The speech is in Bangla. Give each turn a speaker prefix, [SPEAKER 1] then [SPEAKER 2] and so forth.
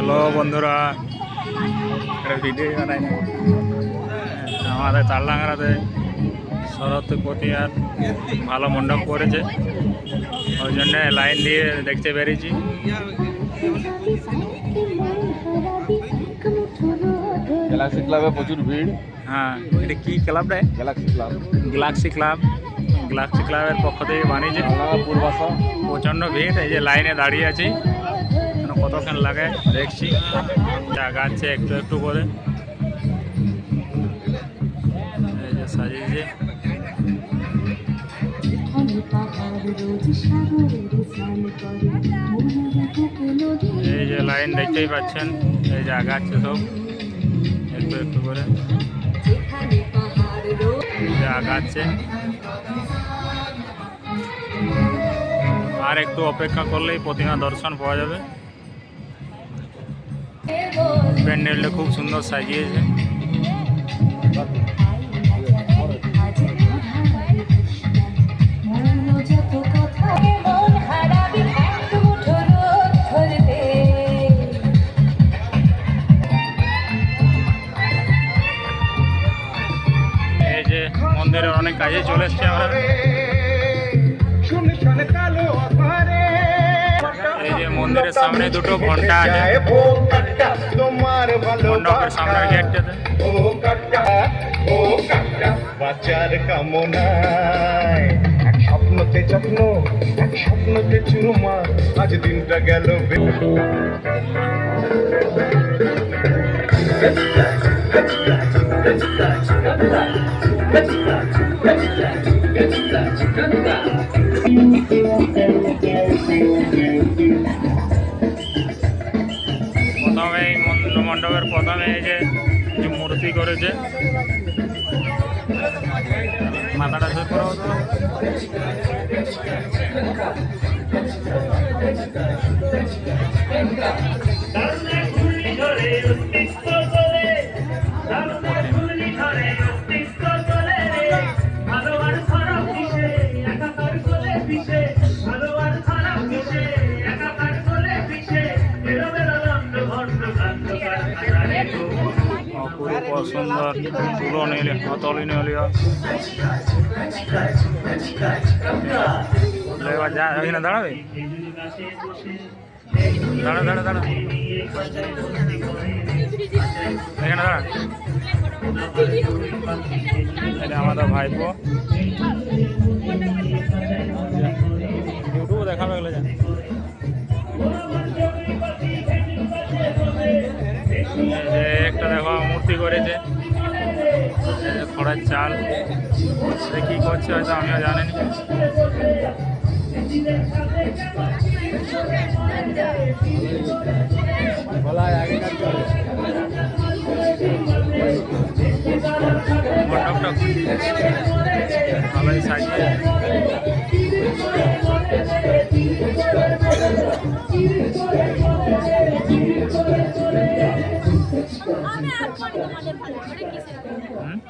[SPEAKER 1] হ্যালো বন্ধুরা, একটা ভিডিও বানাই না আমাদের তালডাঙ্গাতে সরস্বতী প্রতিমার ভালো মণ্ডপ করেছে, ওই জন্য লাইন দিয়ে দেখতে বেরিয়েছি।
[SPEAKER 2] গ্যালাক্সি ক্লাবে প্রচুর ভিড়।
[SPEAKER 1] হ্যাঁ, এটা কি ক্লাবটা?
[SPEAKER 2] Galaxy Club,
[SPEAKER 1] Galaxy Club. Galaxy ক্লাবের পক্ষ থেকে বানিয়েছে।
[SPEAKER 2] পূর্বাশা
[SPEAKER 1] প্রচণ্ড ভিড়, এই যে লাইনে দাঁড়িয়ে আছি, কতক্ষণ লাগে দেখছি। আগাচ্ছে একটু একটু করে, এই যে সাজিয়েছে। এই যে লাইন দেখতেই পাচ্ছেন, এই যে আগাচ্ছে সব একটু একটু করে, আগাচ্ছে। আর একটু অপেক্ষা করলেই প্রতিমা দর্শন পাওয়া যাবে। প্যান্ডেলটা খুব সুন্দর সাজিয়েছে। এই যে মন্দিরের অনেক কাজে চলে এসছে আমরা। এই যে মন্দিরের সামনে দুটো ঘন্টা আছে, মণ্ডপের সামনে গেটটাতে।
[SPEAKER 3] বাঁচার কামনায় এক স্বপ্নতে যত্ন, এক স্বপ্নতে চুমা, আজ দিনটা গেল।
[SPEAKER 1] প্রথমে এই মণ্ডপের প্রথমে এই যে মূর্তি করেছে, মাথাটা শুরু করা হতো। অপূর্ব সুন্দর অতুলনীয়। এবার যা এখানে দাঁড়াবে, দাঁড়া এখানে দাঁড়া। এটা আমাদের ভাইপো, ইউটিউবে দেখা লাগলে যা। একটা দেখো মূর্তি করেছে, খড়ের চাল, কি করছে হয়তো আমিও জানিনি। মণ্ডপটা ভালোই সাজিয়ে।